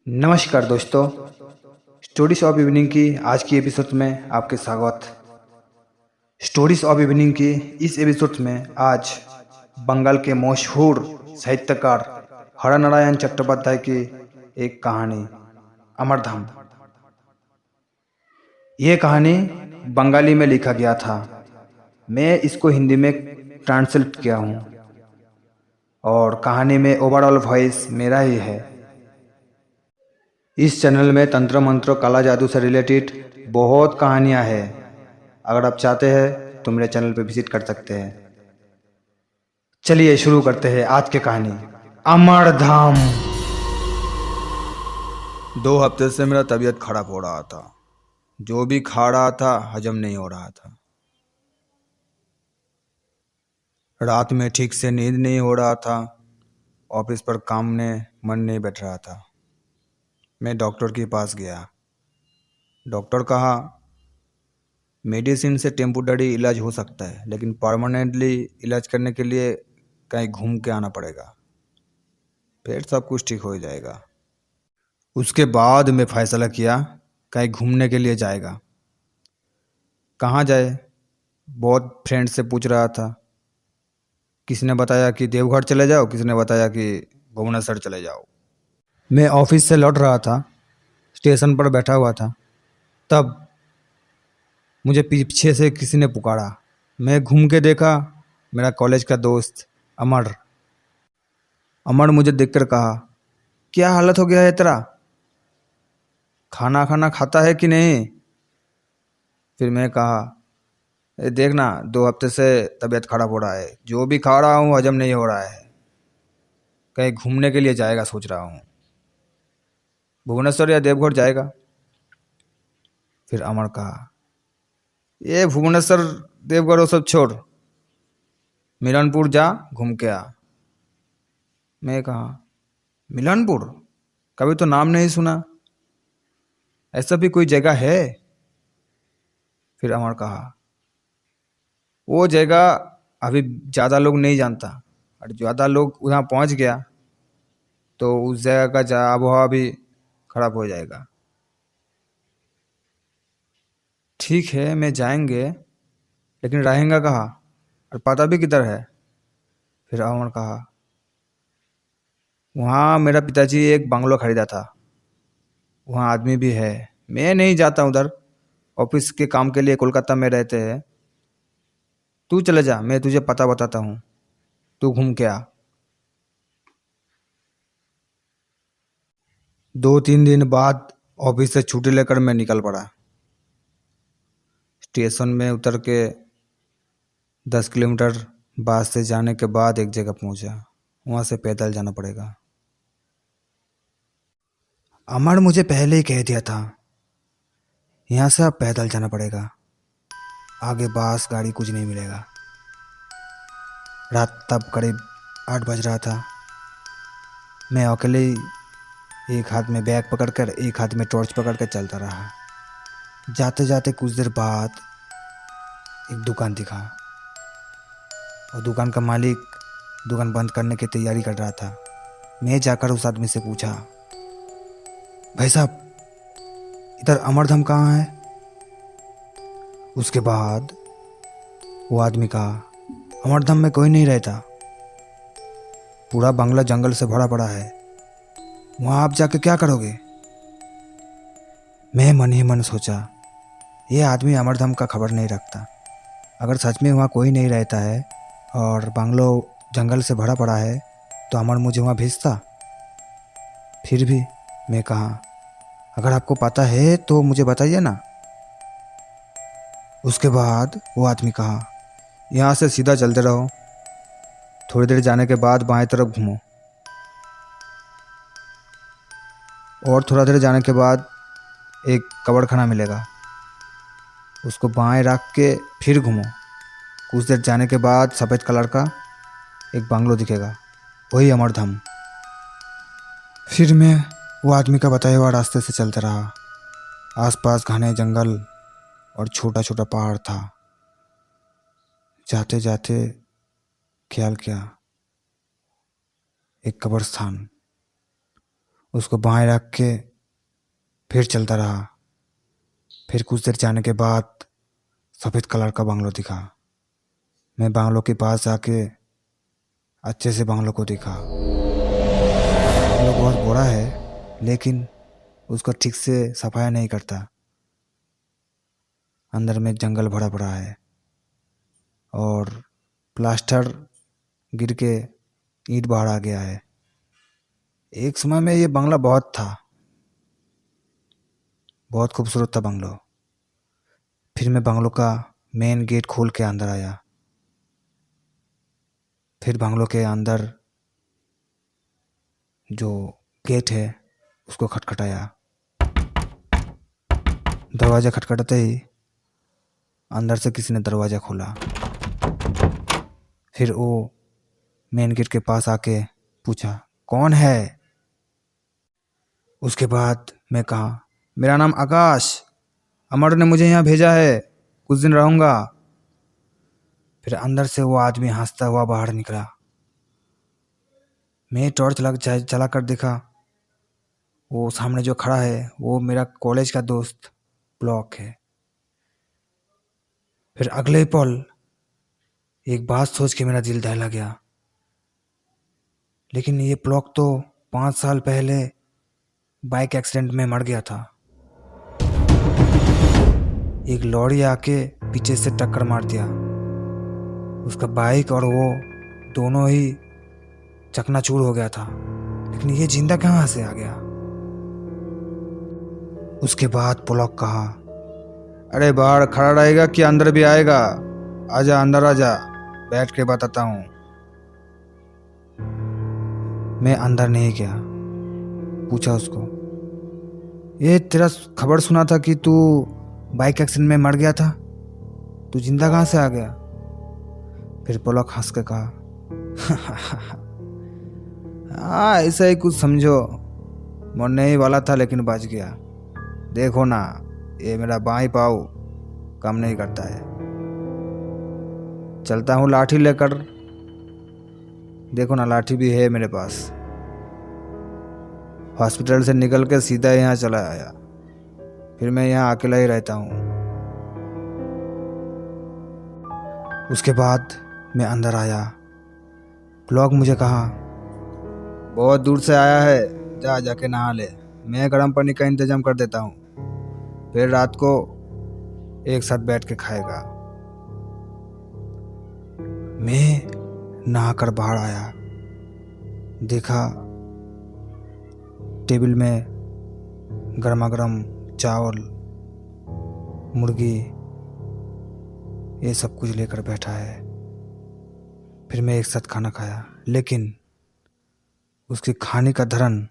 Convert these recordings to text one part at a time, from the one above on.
नमस्कार दोस्तों, stories of evening की आज की एपिसोड में आपके स्वागत। स्टोरीज ऑफ इवनिंग की इस एपिसोड में आज बंगाल के मशहूर साहित्यकार हरनारायण चट्टोपाध्याय की एक कहानी अमरधाम। ये कहानी बंगाली में लिखा गया था। मैं इसको हिंदी में ट्रांसलेट किया हूँ और कहानी में ओवरऑल वॉइस मेरा ही है। इस चैनल में तंत्र मंत्र काला जादू से रिलेटेड बहुत कहानियां हैं। अगर आप चाहते हैं तो मेरे चैनल पे विजिट कर सकते हैं। चलिए शुरू करते हैं आज की कहानी अमरधाम। 2 हफ्ते से मेरा तबीयत खराब हो रहा था। जो भी खा रहा था हजम नहीं हो रहा था। रात में ठीक से नींद नहीं हो रहा था। ऑफिस पर काम में मन नहीं बैठ रहा था। मैं डॉक्टर के पास गया। डॉक्टर कहा मेडिसिन से टेम्पोररी इलाज हो सकता है, लेकिन परमानेंटली इलाज करने के लिए कहीं घूम के आना पड़ेगा, फिर सब कुछ ठीक हो जाएगा। उसके बाद मैं फैसला किया कहीं घूमने के लिए जाएगा। कहाँ जाए, बहुत फ्रेंड से पूछ रहा था। किसी ने बताया कि देवघर चले जाओ, किसी ने बताया कि भुवनेश्वर चले जाओ। मैं ऑफिस से लौट रहा था, स्टेशन पर बैठा हुआ था, तब मुझे पीछे से किसी ने पुकारा। मैं घूम के देखा, मेरा कॉलेज का दोस्त अमर। अमर मुझे देखकर कहा, क्या हालत हो गया है तेरा, खाना खाना खाता है कि नहीं? फिर मैं कहा, देखना 2 हफ्ते से तबीयत खराब हो रहा है, जो भी खा रहा हूँ हजम नहीं हो रहा है, कहीं घूमने के लिए जाएगा सोच रहा हूँ, भुवनेश्वर या देवघर जाएगा। फिर अमर कहा, ये भुवनेश्वर देवघर वो सब छोड़, मिलनपुर जा घूम के आ। मैं कहा, मिलनपुर? कभी तो नाम नहीं सुना, ऐसा भी कोई जगह है? फिर अमर कहा, वो जगह अभी ज़्यादा लोग नहीं जानता, और ज़्यादा लोग वहाँ पहुँच गया तो उस जगह का आबोहवा भी खराब हो जाएगा। ठीक है, मैं जाएंगे, लेकिन रहेंगे कहाँ और पता भी किधर है? फिर अमर कहा, वहाँ मेरा पिताजी एक बंगलो खरीदा था, वहाँ आदमी भी है। मैं नहीं जाता उधर, ऑफिस के काम के लिए कोलकाता में रहते हैं। तू चले जा, मैं तुझे पता बताता हूँ, तू घूम के आ। 2-3 दिन बाद ऑफिस से छुट्टी लेकर मैं निकल पड़ा। स्टेशन में उतर के 10 किलोमीटर बस से जाने के बाद एक जगह पहुंचा। वहाँ से पैदल जाना पड़ेगा। अमर मुझे पहले ही कह दिया था, यहाँ से अब पैदल जाना पड़ेगा, आगे बस गाड़ी कुछ नहीं मिलेगा। रात तब करीब 8 बज रहा था। मैं अकेले ही एक हाथ में बैग पकड़कर एक हाथ में टॉर्च पकड़कर चलता रहा। जाते जाते कुछ देर बाद एक दुकान दिखा, और दुकान का मालिक दुकान बंद करने की तैयारी कर रहा था। मैं जाकर उस आदमी से पूछा, भाई साहब, इधर अमरधाम कहाँ है? उसके बाद वो आदमी कहा, अमरधाम में कोई नहीं रहता, पूरा बंगला जंगल से भरा पड़ा है, वहाँ आप जाके क्या करोगे? मैं मन ही मन सोचा, ये आदमी अमरधाम का खबर नहीं रखता। अगर सच में वहाँ कोई नहीं रहता है और बंगलो जंगल से भरा पड़ा है तो अमर मुझे वहाँ भेजता। फिर भी मैं कहा, अगर आपको पता है तो मुझे बताइए ना। उसके बाद वो आदमी कहा, यहाँ से सीधा चलते रहो, थोड़ी देर जाने के बाद बाएं तरफ घूमो, और थोड़ा देर जाने के बाद एक कब्रखाना मिलेगा, उसको बाएं रख के फिर घूमो। कुछ देर जाने के बाद सफ़ेद कलर का एक बंगलो दिखेगा, वही अमरधाम। फिर मैं वो आदमी का बताया हुआ रास्ते से चलता रहा। आसपास घने जंगल और छोटा छोटा पहाड़ था। जाते जाते ख्याल किया, एक कब्रिस्तान, उसको बाएं रख के फिर चलता रहा। फिर कुछ देर जाने के बाद सफ़ेद कलर का बंगलो दिखा। मैं बंगलो के पास आके अच्छे से बंगलो को देखा। बंगलो बहुत बड़ा है, लेकिन उसका ठीक से सफाई नहीं करता। अंदर में जंगल भरा पड़ा है और प्लास्टर गिर के ईंट बाहर आ गया है। एक समय में ये बंगला बहुत खूबसूरत था बंगलो। फिर मैं बंगलो का मेन गेट खोल के अंदर आया। फिर बंगलो के अंदर जो गेट है उसको खटखटाया। दरवाज़ा खटखटाते ही अंदर से किसी ने दरवाज़ा खोला। फिर वो मेन गेट के पास आके पूछा, कौन है? उसके बाद मैं कहा, मेरा नाम आकाश, अमर ने मुझे यहाँ भेजा है, कुछ दिन रहूँगा। फिर अंदर से वो आदमी हंसता हुआ बाहर निकला। मैं टॉर्च चला कर देखा, वो सामने जो खड़ा है वो मेरा कॉलेज का दोस्त ब्लॉक है। फिर अगले ही पल एक बात सोच के मेरा दिल दहला गया। लेकिन ये ब्लॉक तो 5 साल पहले बाइक एक्सीडेंट में मर गया था। एक लॉरी आके पीछे से टक्कर मार दिया। उसका बाइक और वो दोनों ही चकनाचूर हो गया था। लेकिन ये जिंदा कहाँ से आ गया? उसके बाद ब्लॉक कहा, अरे बाहर खड़ा रहेगा कि अंदर भी आएगा? आजा, अंदर आजा, बैठ के बताता हूँ। मैं अंदर नहीं गया। पूछा उसको, ये तेरा खबर सुना था कि तू बाइक एक्सीडेंट में मर गया था, तू जिंदा कहाँ से आ गया? फिर ब्लॉक हंस के कहा, हाँ ऐसा ही कुछ समझो, मरने ही वाला था लेकिन बच गया। देखो ना, ये मेरा बाएं पाँव काम नहीं करता है। चलता हूँ लाठी लेकर, देखो ना लाठी भी है मेरे पास। हॉस्पिटल से निकल के सीधा यहाँ चला आया। फिर मैं यहाँ अकेला ही रहता हूँ। उसके बाद मैं अंदर आया। ब्लॉक मुझे कहा, बहुत दूर से आया है, जाके नहा ले, मैं गर्म पानी का इंतजाम कर देता हूँ, फिर रात को एक साथ बैठ के खाएगा। मैं नहाकर बाहर आया। देखा टेबल में गर्मा गर्म चावल, मुर्गी, ये सब कुछ लेकर बैठा है। फिर मैं एक साथ खाना खाया, लेकिन उसके खाने का धरन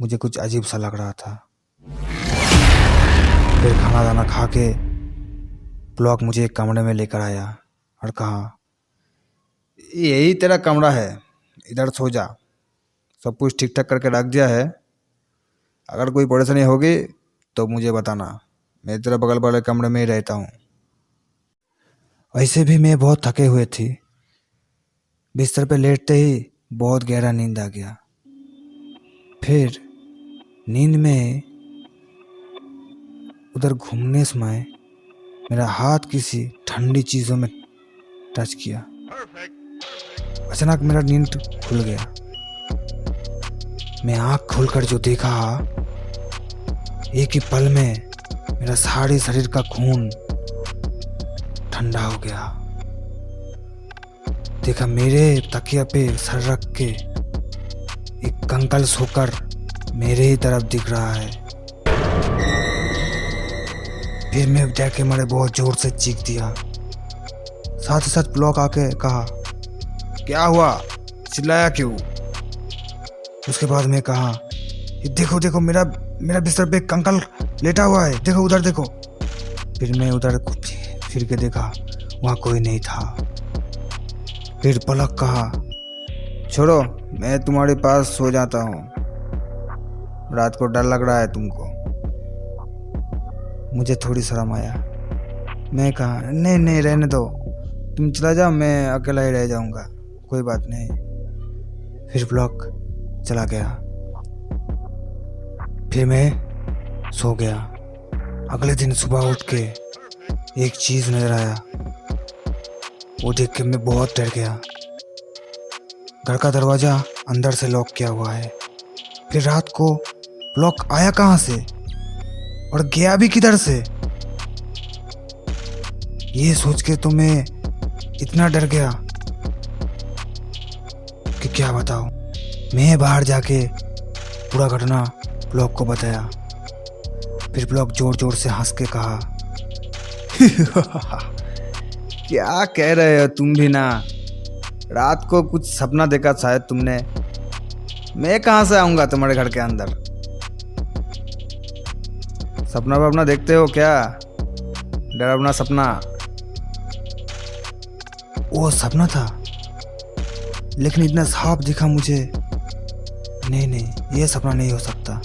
मुझे कुछ अजीब सा लग रहा था। फिर खाना दाना खा के ब्लॉक मुझे एक कमरे में लेकर आया और कहा, यही तेरा कमरा है, इधर सो जा, सब कुछ ठीक ठाक करके रख दिया है, अगर कोई परेशानी होगी तो मुझे बताना, मैं तेरे बगल वाले कमरे में ही रहता हूँ। वैसे भी मैं बहुत थके हुए थी। बिस्तर पे लेटते ही बहुत गहरा नींद आ गया। फिर नींद में उधर घूमने समय मेरा हाथ किसी ठंडी चीज़ों में टच किया। अचानक मेरा नींद खुल गया। मैं आँख खोलकर जो देखा, एक ही पल में मेरा सारे शरीर का खून ठंडा हो गया। देखा मेरे तकिया पे सर रख के एक कंकाल सोकर मेरे ही तरफ दिख रहा है। फिर मैं डर के मारे बहुत जोर से चीख दिया। साथ ही साथ ब्लॉक आके कहा, क्या हुआ, चिल्लाया क्यों? उसके बाद मैं कहा, देखो देखो, मेरा बिस्तर पे कंकाल लेटा हुआ है, देखो उधर देखो। फिर मैं उधर फिर के देखा, वहाँ कोई नहीं था। फिर पलक कहा, छोड़ो, मैं तुम्हारे पास सो जाता हूँ, रात को डर लग रहा है तुमको। मुझे थोड़ी शर्म आया। मैं कहा, नहीं नहीं, रहने दो, तुम चला जाओ, मैं अकेला ही रह जाऊँगा, कोई बात नहीं। फिर ब्लॉक चला गया। फिर मैं सो गया। अगले दिन सुबह उठ के एक चीज़ नजर आया। वो देख के मैं बहुत डर गया। घर का दरवाज़ा अंदर से लॉक किया हुआ है। फिर रात को लॉक आया कहाँ से और गया भी किधर से? ये सोच के तो मैं इतना डर गया कि क्या बताऊं। मैं बाहर जाके पूरा घटना ब्लॉक को बताया। फिर ब्लॉक जोर जोर से हंस के कहा क्या कह रहे हो तुम भी ना? रात को कुछ सपना देखा शायद तुमने। मैं कहाँ से आऊंगा तुम्हारे घर के अंदर? सपना वपना देखते हो क्या? डरावना सपना। वो सपना था, लेकिन इतना साफ दिखा मुझे। नहीं, ये सपना नहीं हो सकता।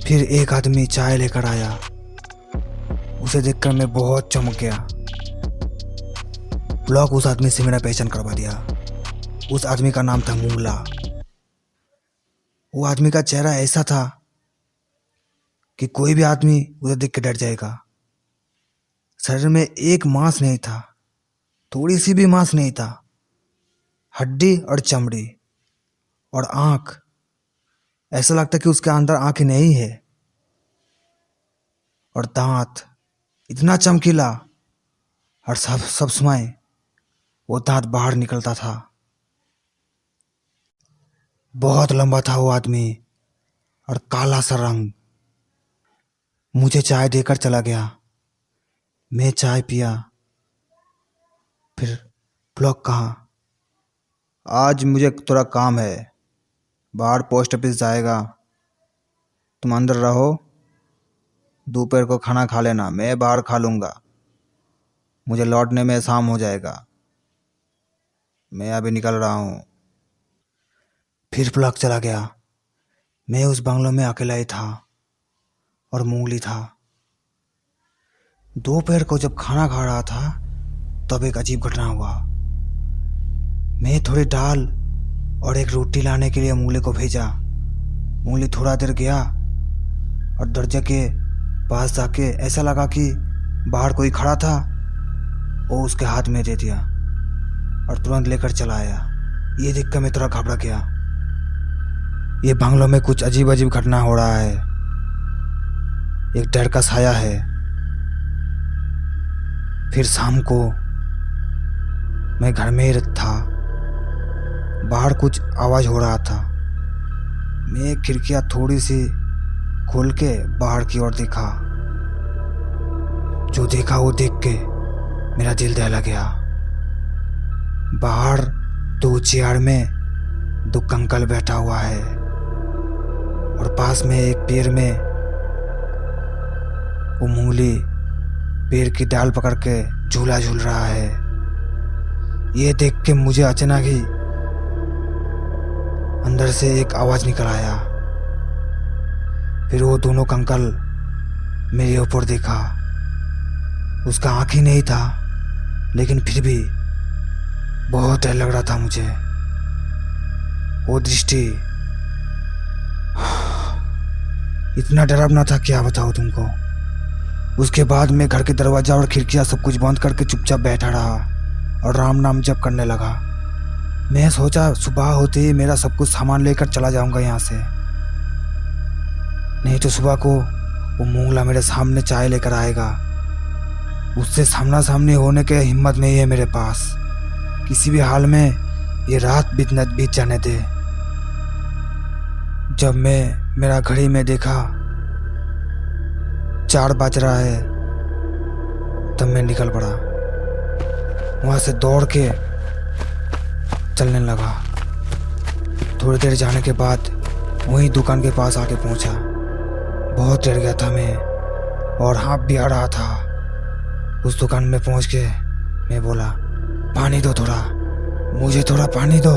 फिर एक आदमी चाय लेकर आया। उसे देखकर मैं बहुत चौंक गया। ब्लॉक उस आदमी से मेरा पहचान करवा दिया। उस आदमी का नाम था मुंगला। वो आदमी का चेहरा ऐसा था कि कोई भी आदमी उसे देख के डर जाएगा। शरीर में एक मांस नहीं था, थोड़ी सी भी मांस नहीं था। हड्डी और चमड़ी और आंख, ऐसा लगता कि उसके अंदर आंखें नहीं है। और दांत इतना चमकीला, और सब समय वो दांत बाहर निकलता था। बहुत लंबा था वो आदमी और काला सा रंग। मुझे चाय देकर चला गया। मैं चाय पिया। फिर ब्लॉक कहा, आज मुझे थोड़ा काम है, बाहर पोस्ट ऑफिस जाएगा, तुम अंदर रहो, दोपहर को खाना खा लेना, मैं बाहर खा लूँगा, मुझे लौटने में शाम हो जाएगा, मैं अभी निकल रहा हूँ। फिर ब्लॉक चला गया। मैं उस बंगलों में अकेला ही था और मुंगली था। दोपहर को जब खाना खा रहा था तब एक अजीब घटना हुआ। मैं थोड़ी दाल और एक रोटी लाने के लिए मुंगली को भेजा। मुंगली थोड़ा देर गया और दरवाजे के पास जाके ऐसा लगा कि बाहर कोई खड़ा था, वो उसके हाथ में दे दिया और तुरंत लेकर चला आया। ये देखकर मैं थोड़ा घबरा गया। ये बंगलों में कुछ अजीब अजीब घटना हो रहा है। एक डर का साया है। फिर शाम को मैं घर में ही था। बाहर कुछ आवाज हो रहा था। मैं खिड़कियां थोड़ी सी खोल के बाहर की ओर देखा। जो देखा वो देख के मेरा दिल दहला गया। बाहर 2 चेयर में 2 कंकाल बैठा हुआ है और पास में एक पेड़ में वो मुंगली पेड़ की डाल पकड़ के झूला झूल रहा है। ये देख के मुझे अचानक ही अंदर से एक आवाज निकल आया। फिर वो दोनों कंकाल मेरे ऊपर देखा। उसका आँख ही नहीं था, लेकिन फिर भी बहुत डर लग रहा था मुझे। वो दृष्टि इतना डरावना था, क्या बताऊं तुमको। उसके बाद मैं घर के दरवाजा और खिड़कियां सब कुछ बंद करके चुपचाप बैठा रहा और राम नाम जप करने लगा। मैं सोचा सुबह होते ही मेरा सब कुछ सामान लेकर चला जाऊंगा यहाँ से, नहीं तो सुबह को वो मुंगला मेरे सामने चाय लेकर आएगा। उससे सामना सामनी होने की हिम्मत नहीं है मेरे पास। किसी भी हाल में ये रात बीत जाने दे। जब मैं मेरा घड़ी में देखा 4 बज रहा है, तब मैं निकल पड़ा। वहाँ से दौड़ के चलने लगा। थोड़ी देर जाने के बाद वहीं दुकान के पास आके पहुँचा। बहुत डर गया था मैं और हाँफ भी आ रहा था। उस दुकान में पहुँच के मैं बोला, पानी दो थोड़ा, मुझे थोड़ा पानी दो।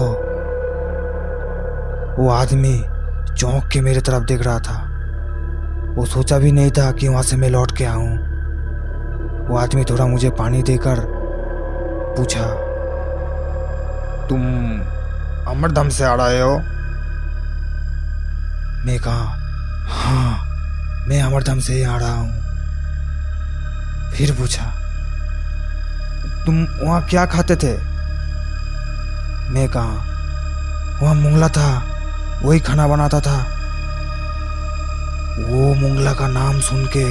वो आदमी चौंक के मेरे तरफ देख रहा था। वो सोचा भी नहीं था कि वहाँ से मैं लौट के आऊँ। वो आदमी थोड़ा मुझे पानी देकर पूछा, तुम अमरदम से आ रहे हो? मैं कहा, हाँ मैं अमरधाम से ही आ रहा हूँ। फिर पूछा, तुम वहाँ क्या खाते थे? मैं कहा, वहाँ मुंगला था, वही खाना बनाता था। वो मुंगला का नाम सुन के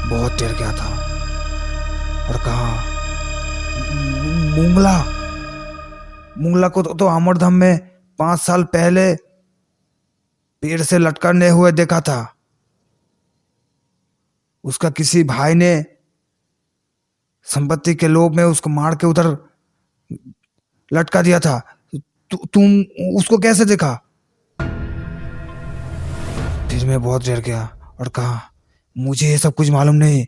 बहुत डर गया था और कहा, मुंगला मुंगला को तो अमरधाम में 5 साल पहले पेड़ से लटकने हुए देखा था। उसका किसी भाई ने संपत्ति के लोभ में उसको मार के उधर लटका दिया था। तुम उसको कैसे देखा? फिर मैं बहुत डर गया और कहा, मुझे ये सब कुछ मालूम नहीं।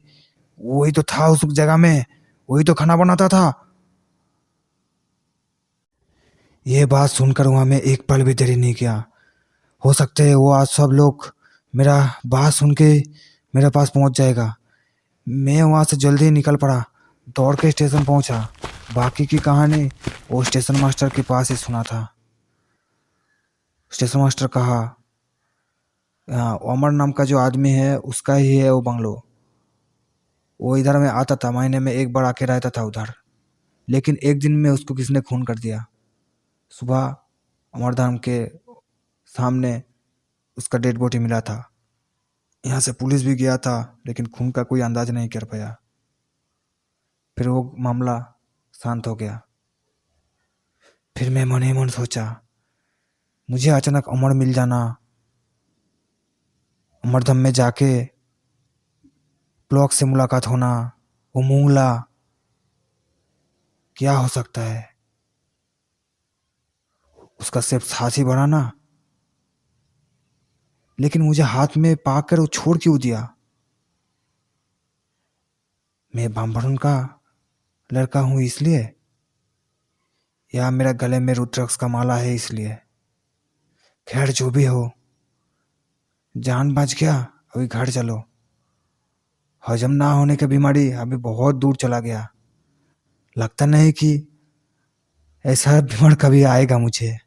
वही तो था उस जगह में, वही तो खाना बनाता था। ये बात सुनकर वहां में एक पल भी देरी नहीं किया। हो सकता है वो आज सब लोग मेरा बात सुन के मेरे पास पहुंच जाएगा। मैं वहां से जल्दी निकल पड़ा, दौड़ के स्टेशन पहुंचा। बाकी की कहानी वो स्टेशन मास्टर के पास ही सुना था। स्टेशन मास्टर कहा, हाँ अमर नाम का जो आदमी है उसका ही है वो बंगलो। वो इधर में आता था, महीने में एक बार आके रहता था उधर। लेकिन एक दिन में उसको किसने खून कर दिया। सुबह अमरधाम के सामने उसका डेड बॉडी मिला था। यहाँ से पुलिस भी गया था लेकिन खून का कोई अंदाज नहीं कर पाया। फिर वो मामला शांत हो गया। फिर मैं मन ही मन सोचा, मुझे अचानक अमर मिल जाना, अमरधाम में जाके ब्लॉक से मुलाकात होना, वो मुंगला क्या हो सकता है? उसका सिर्फ साथ ही बढ़ाना। लेकिन मुझे हाथ में पाकर वो छोड़ क्यों दिया? मैं ब्राह्मण का लड़का हूं इसलिए, या मेरा गले में रुद्राक्ष का माला है इसलिए? खैर जो भी हो, जान बच गया। अभी घर चलो। हजम ना होने की बीमारी अभी बहुत दूर चला गया। लगता नहीं कि ऐसा बीमार कभी आएगा मुझे।